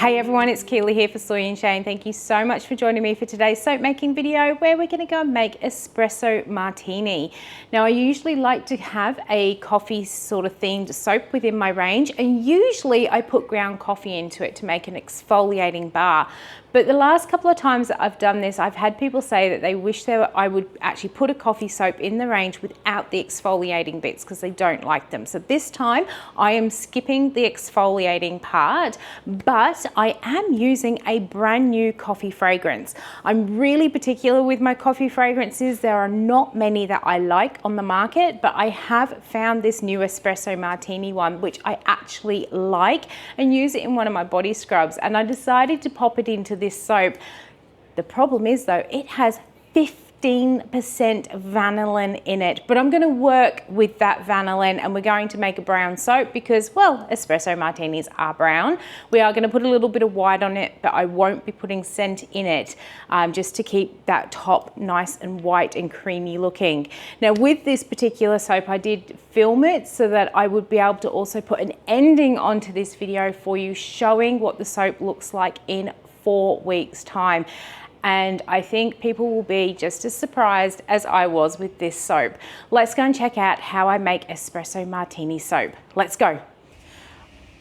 Hey everyone, it's Keeley here for Soy and Shea, and thank you so much for joining me for today's soap making video where we're going to go and make espresso martini. Now I usually like to have a coffee sort of themed soap within my range, and usually I put ground coffee into it to make an exfoliating bar. But the last couple of times that I've done this, I've had people say that they wish I would actually put a coffee soap in the range without the exfoliating bits because they don't like them. So this time I am skipping the exfoliating part, but I am using a brand new coffee fragrance. I'm really particular with my coffee fragrances. There are not many that I like on the market, but I have found this new Espresso Martini one, which I actually like, and use it in one of my body scrubs. And I decided to pop it into this soap. The problem is though, it has 15% vanillin in it, but I'm going to work with that vanillin and we're going to make a brown soap because, well, espresso martinis are brown. We are going to put a little bit of white on it, but I won't be putting scent in it, just to keep that top nice and white and creamy looking. Now with this particular soap, I did film it so that I would be able to also put an ending onto this video for you showing what the soap looks like in 4 weeks time. And I think people will be just as surprised as I was with this soap. Let's go and check out how I make espresso martini soap. Let's go.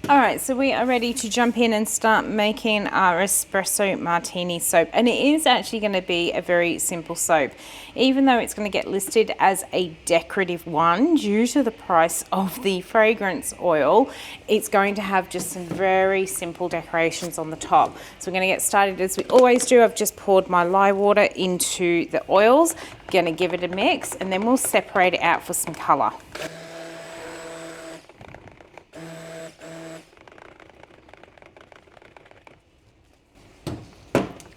All right, so we are ready to jump in and start making our espresso martini soap. And it is actually going to be a very simple soap. Even though it's going to get listed as a decorative one due to the price of the fragrance oil, it's going to have just some very simple decorations on the top. So we're going to get started as we always do. I've just poured my lye water into the oils, going to give it a mix, and then we'll separate it out for some color.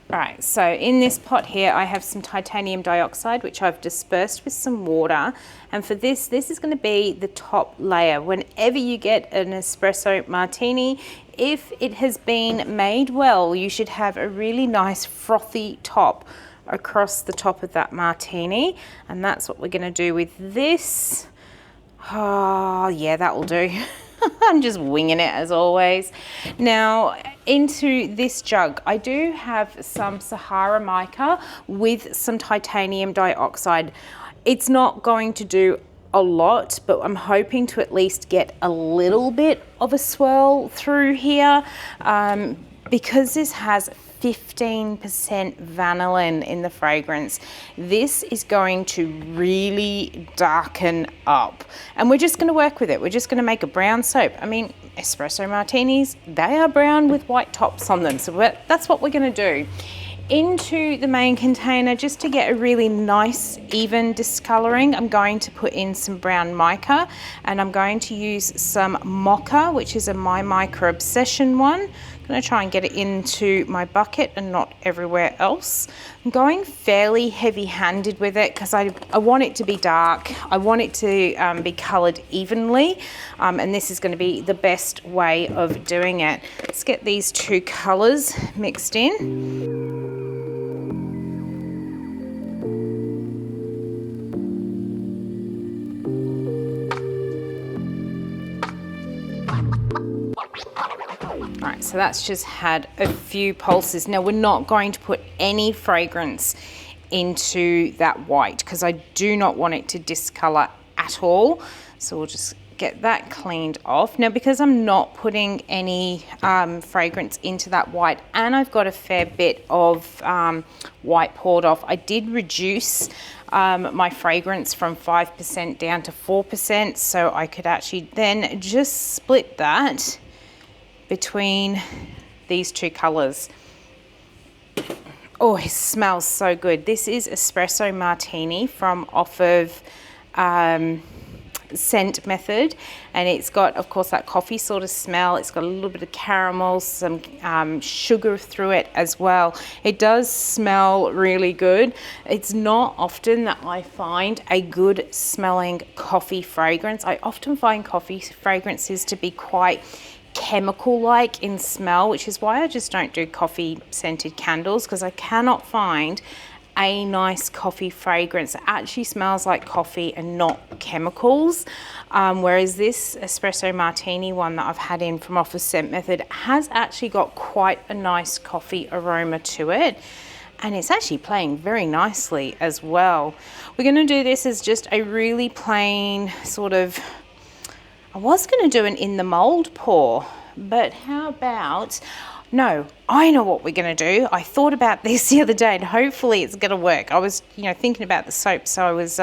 Right, so in this pot here, I have some titanium dioxide, which I've dispersed with some water. And for this is going to be the top layer. Whenever you get an espresso martini, if it has been made well, you should have a really nice frothy top across the top of that martini. And that's what we're going to do with this. Oh, yeah, that will do. I'm just winging it as always. Now into this jug, I do have some Sahara mica with some titanium dioxide. It's not going to do a lot, but I'm hoping to at least get a little bit of a swirl through here, because this has 15% vanillin in the fragrance. This is going to really darken up, and we're just going to work with it. We're just going to make a brown soap. I mean, espresso martinis, they are brown with white tops on them, so that's what we're going to do. Into the main container, just to get a really nice even discoloring, I'm going to put in some brown mica, and I'm going to use some mocha, which is a My Mica Obsession one. I'm going to try and get it into my bucket and not everywhere else. I'm going fairly heavy-handed with it because I want it to be dark. I want it to be coloured evenly, and this is going to be the best way of doing it. Let's get these two colours mixed in. All right, so that's just had a few pulses. Now we're not going to put any fragrance into that white because I do not want it to discolor at all. So we'll just get that cleaned off. Now because I'm not putting any fragrance into that white, and I've got a fair bit of white poured off, I did reduce my fragrance from 5% down to 4%, so I could actually then just split that between these two colors. Oh, it smells so good. This is Espresso Martini from off of Scent Method, and it's got, of course, that coffee sort of smell. It's got a little bit of caramel, some sugar through it as well. It does smell really good. It's not often that I find a good smelling coffee fragrance. I often find coffee fragrances to be quite chemical-like in smell, which is why I just don't do coffee scented candles, because I cannot find a nice coffee fragrance. It actually smells like coffee and not chemicals. Whereas this Espresso Martini one that I've had in from Office Scent Method has actually got quite a nice coffee aroma to it. And it's actually playing very nicely as well. We're going to do this as just a really plain sort of, I was going to do an in the mold pour, but how about, no, I know what we're going to do. I thought about this the other day and hopefully it's going to work. I was, thinking about the soap, so I was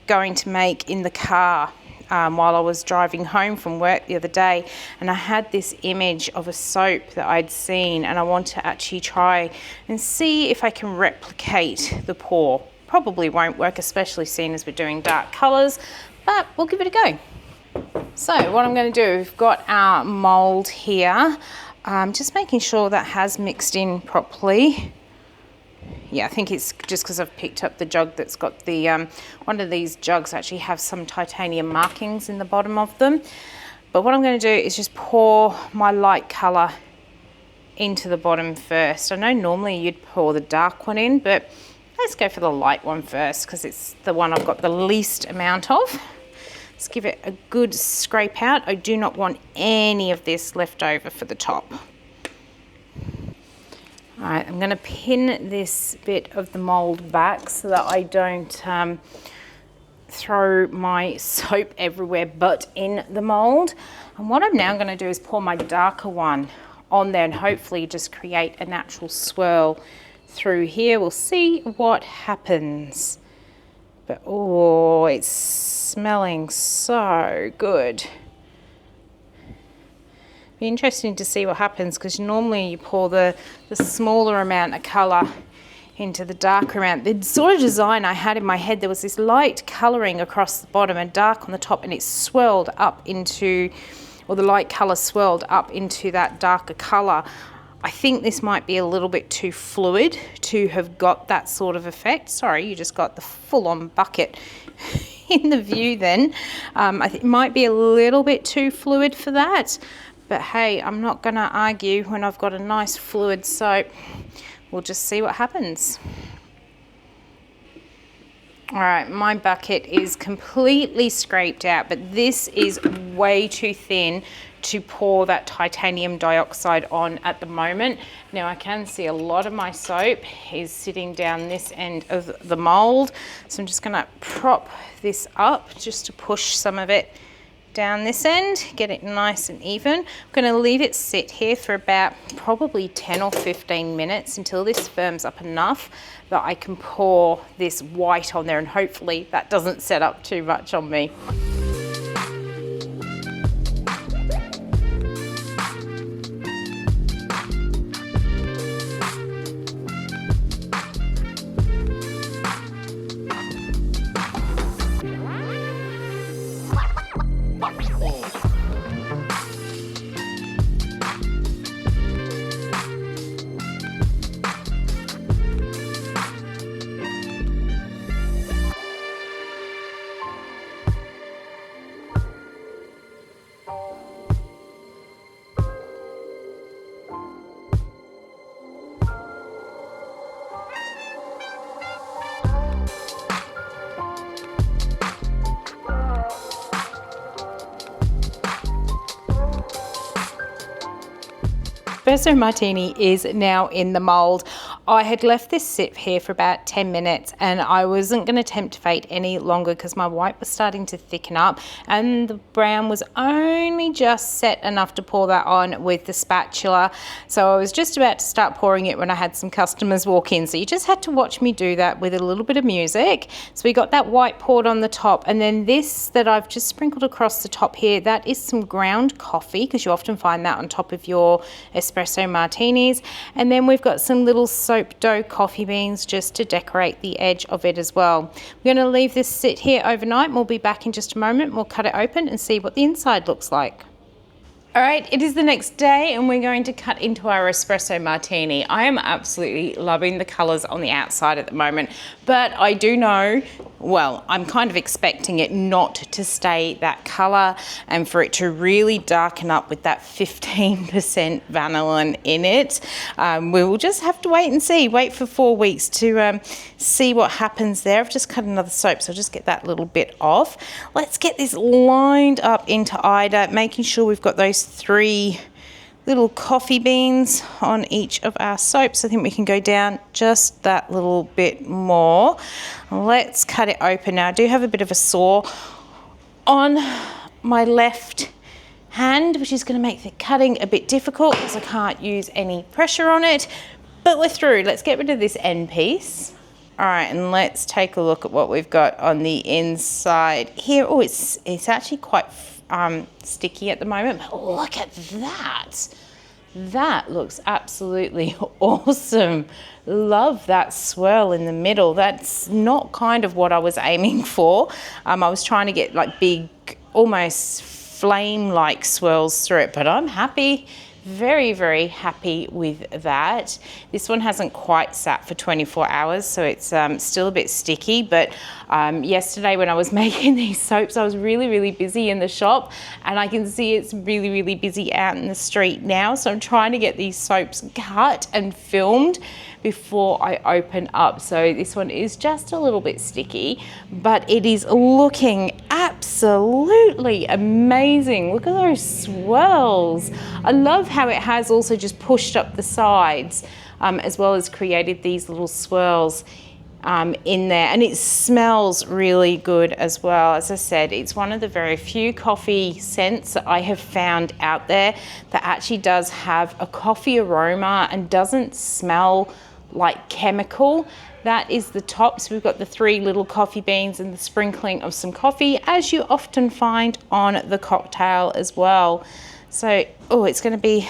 going to make in the car while I was driving home from work the other day, and I had this image of a soap that I'd seen and I want to actually try and see if I can replicate the pour. Probably won't work, especially seeing as we're doing dark colours, but we'll give it a go. So what I'm going to do, we've got our mould here, just making sure that has mixed in properly. Yeah, I think it's just because I've picked up the jug that's got the, one of these jugs actually have some titanium markings in the bottom of them. But what I'm going to do is just pour my light colour into the bottom first. I know normally you'd pour the dark one in, but let's go for the light one first because it's the one I've got the least amount of. Let's give it a good scrape out. I do not want any of this left over for the top. All right, I'm going to pin this bit of the mould back so that I don't throw my soap everywhere but in the mould. And what I'm now going to do is pour my darker one on there and hopefully just create a natural swirl through here. We'll see what happens. But oh, it's smelling so good. Be interesting to see what happens because normally you pour the smaller amount of colour into the darker amount. The sort of design I had in my head, there was this light colouring across the bottom and dark on the top, and it swirled up into, or the light colour swirled up into that darker colour. I think this might be a little bit too fluid to have got that sort of effect. Sorry, you just got the full-on bucket in the view then. I think it might be a little bit too fluid for that. But hey, I'm not going to argue when I've got a nice fluid soap. We'll just see what happens. All right, my bucket is completely scraped out, but this is way too thin to pour that titanium dioxide on at the moment. Now I can see a lot of my soap is sitting down this end of the mold. So I'm just going to prop this up just to push some of it down this end, get it nice and even. I'm going to leave it sit here for about probably 10 or 15 minutes until this firms up enough that I can pour this white on there, and hopefully that doesn't set up too much on me. Espresso Martini is now in the mold. I had left this sit here for about 10 minutes and I wasn't going to tempt fate any longer because my white was starting to thicken up and the brown was only just set enough to pour that on with the spatula. So I was just about to start pouring it when I had some customers walk in. So you just had to watch me do that with a little bit of music. So we got that white poured on the top, and then this that I've just sprinkled across the top here, that is some ground coffee, because you often find that on top of your espresso martinis. And then we've got some little soap dough coffee beans just to decorate the edge of it as well. We're going to leave this sit here overnight and we'll be back in just a moment. We'll cut it open and see what the inside looks like. All right, it is the next day and we're going to cut into our espresso martini. I am absolutely loving the colors on the outside at the moment, but I do know, well, I'm kind of expecting it not to stay that color and for it to really darken up with that 15% vanillin in it. We will just have to wait and see, wait for 4 weeks to see what happens there. I've just cut another soap, so I'll just get that little bit off. Let's get this lined up into Ida, making sure we've got those 3 little coffee beans on each of our soaps. I think we can go down just that little bit more. Let's cut it open. Now I do have a bit of a sore on my left hand, which is going to make the cutting a bit difficult because I can't use any pressure on it, but we're through. Let's get rid of this end piece. All right, and let's take a look at what we've got on the inside here. Oh, it's actually quite sticky at the moment, but look at that. That looks absolutely awesome. Love that swirl in the middle. That's not kind of what I was aiming for. I was trying to get like big, almost flame-like swirls through it, but I'm happy. Very, very happy with that. This one hasn't quite sat for 24 hours, so it's still a bit sticky, but yesterday when I was making these soaps, I was really, really busy in the shop, and I can see it's really, really busy out in the street now, so I'm trying to get these soaps cut and filmed before I open up. So this one is just a little bit sticky, but it is looking absolutely amazing. Look at those swirls. I love how it has also just pushed up the sides as well as created these little swirls in there, and it smells really good as well. As I said, it's one of the very few coffee scents that I have found out there that actually does have a coffee aroma and doesn't smell like chemical. That is the top. So we've got the 3 little coffee beans and the sprinkling of some coffee, as you often find on the cocktail as well. So, oh, it's going to be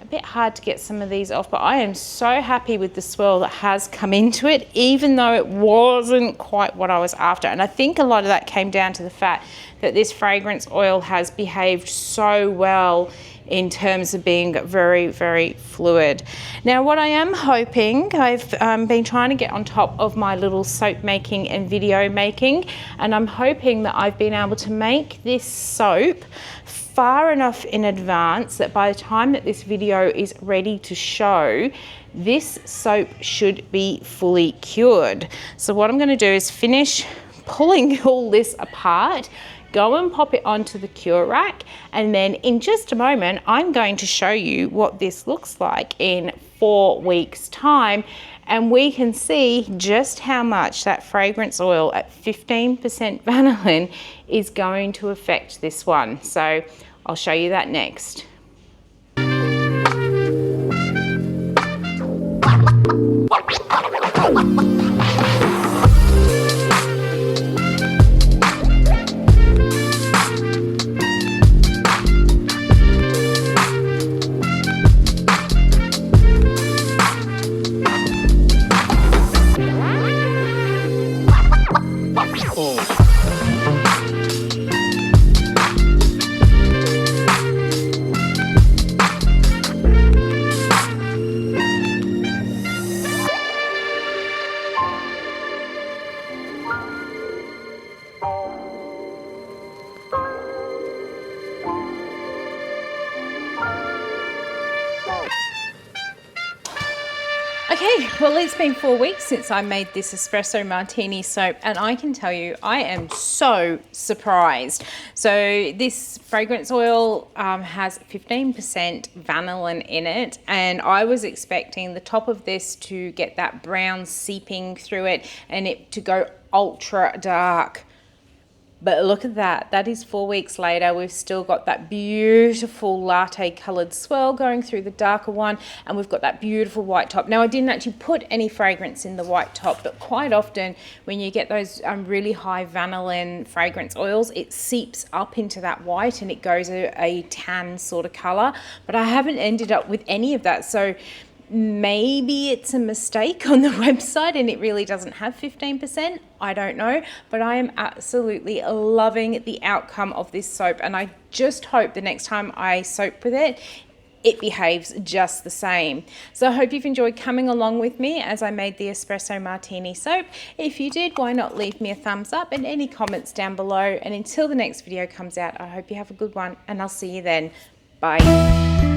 a bit hard to get some of these off, but I am so happy with the swirl that has come into it, even though it wasn't quite what I was after. And I think a lot of that came down to the fact that this fragrance oil has behaved so well in terms of being very, very fluid. Now, what I am hoping, I've been trying to get on top of my little soap making and video making, and I'm hoping that I've been able to make this soap far enough in advance that by the time that this video is ready to show, this soap should be fully cured. So what I'm going to do is finish pulling all this apart, go and pop it onto the cure rack, and then in just a moment I'm going to show you what this looks like in 4 weeks time, and we can see just how much that fragrance oil at 15% vanillin is going to affect this one. So I'll show you that next. Okay, well, it's been 4 weeks since I made this espresso martini soap, and I can tell you I am so surprised. So this fragrance oil has 15% vanillin in it, and I was expecting the top of this to get that brown seeping through it and it to go ultra dark. But look at that, that is 4 weeks later. We've still got that beautiful latte colored swirl going through the darker one, and we've got that beautiful white top. Now, I didn't actually put any fragrance in the white top, but quite often when you get those really high vanillin fragrance oils, it seeps up into that white and it goes a tan sort of color. But I haven't ended up with any of that. So Maybe it's a mistake on the website and it really doesn't have 15%. I don't know, but I am absolutely loving the outcome of this soap, and I just hope the next time I soap with it, it behaves just the same. So I hope you've enjoyed coming along with me as I made the Esspresso Martini soap. If you did, why not leave me a thumbs up and any comments down below. And until the next video comes out, I hope you have a good one, and I'll see you then. Bye.